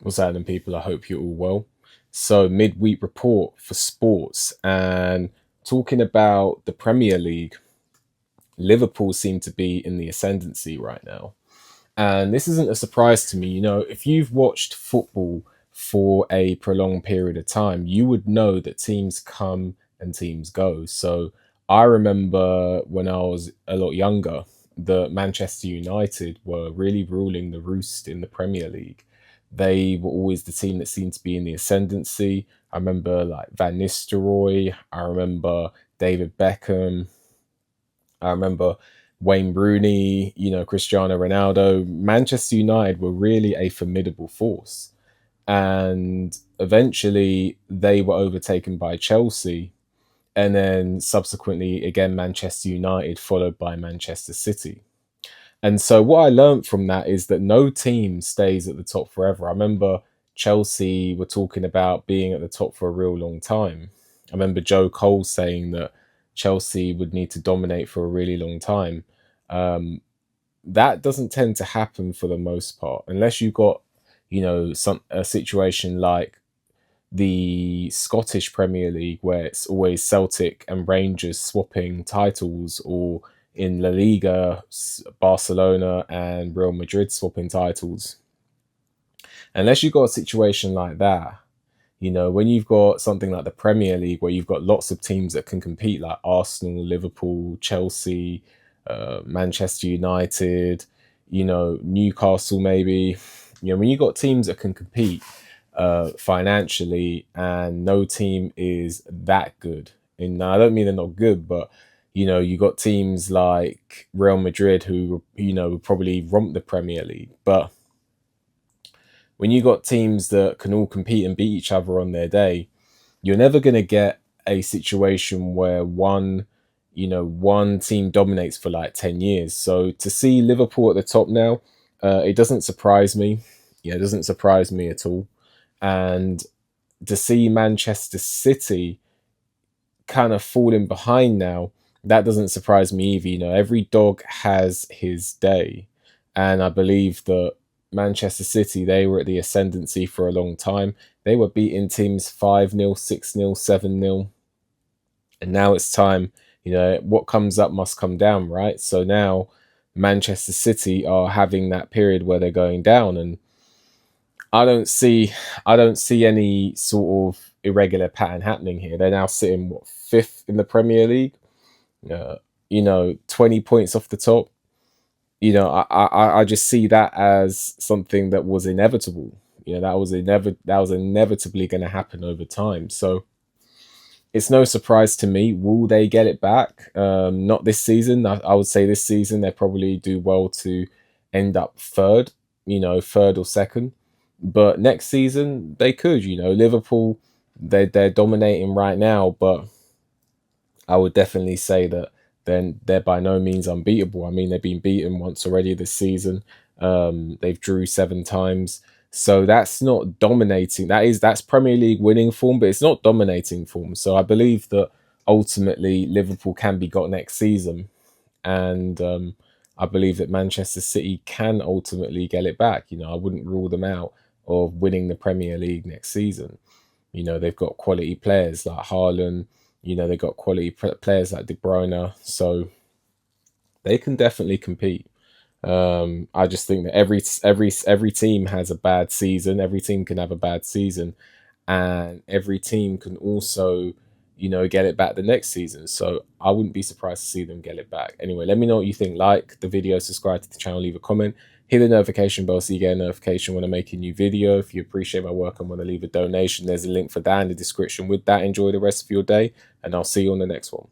What's happening, people? I hope you're all well. So, midweek report for sports and talking about the Premier League. Liverpool seem to be in the ascendancy right now. And this isn't a surprise to me. If you've watched football for a prolonged period of time, you would know that teams come and teams go. So, I remember when I was a lot younger, that Manchester United were really ruling the roost in the Premier League. They were always the team that seemed to be in the ascendancy. I remember like Van Nistelrooy. I remember David Beckham. I remember Wayne Rooney, Cristiano Ronaldo. Manchester United were really a formidable force. And eventually they were overtaken by Chelsea. And then subsequently, again, Manchester United, followed by Manchester City. And so what I learned from that is that no team stays at the top forever. I remember Chelsea were talking about being at the top for a real long time. I remember Joe Cole saying that Chelsea would need to dominate for a really long time. Um, that doesn't tend to happen for the most part, unless you've got, some a situation like the Scottish Premier League, where it's always Celtic and Rangers swapping titles, or in La Liga, Barcelona and Real Madrid swapping titles. Unless you've got a situation like that, when you've got something like the Premier League, where you've got lots of teams that can compete, like Arsenal, Liverpool, Chelsea, Manchester United, Newcastle, maybe. When you've got teams that can compete financially, and no team is that good. And I don't mean they're not good, but you got teams like Real Madrid who would probably romp the Premier League. But when you got teams that can all compete and beat each other on their day, you're never going to get a situation where one team dominates for like 10 years. So to see Liverpool at the top now, it doesn't surprise me. Yeah, it doesn't surprise me at all. And to see Manchester City kind of falling behind now, that doesn't surprise me either. Every dog has his day. And I believe that Manchester City, they were at the ascendancy for a long time. They were beating teams 5-0, 6-0, 7-0. And now it's time, what comes up must come down, right? So now Manchester City are having that period where they're going down, and I don't see any sort of irregular pattern happening here. They're now sitting fifth in the Premier League, 20 points off the top. I just see that as something that was inevitable. That was inevitably going to happen over time. So it's no surprise to me. Will they get it back? Not this season. I would say this season they probably do well to end up third or second. But next season they could. Liverpool, they're dominating right now, but I would definitely say that then they're by no means unbeatable. I mean, they've been beaten once already this season. They've drew 7 times. So that's not dominating. That's Premier League winning form, but it's not dominating form. So I believe that ultimately Liverpool can be got next season. And I believe that Manchester City can ultimately get it back. I wouldn't rule them out of winning the Premier League next season. They've got quality players like Haaland. They've got quality players like De Bruyne. So they can definitely compete. I just think that every team has a bad season. Every team can have a bad season, and every team can also, get it back the next season. So I wouldn't be surprised to see them get it back. Anyway, let me know what you think. Like the video, subscribe to the channel, leave a comment, hit the notification bell so you get a notification when I make a new video. If you appreciate my work and want to leave a donation, there's a link for that in the description. With that, enjoy the rest of your day, and I'll see you on the next one.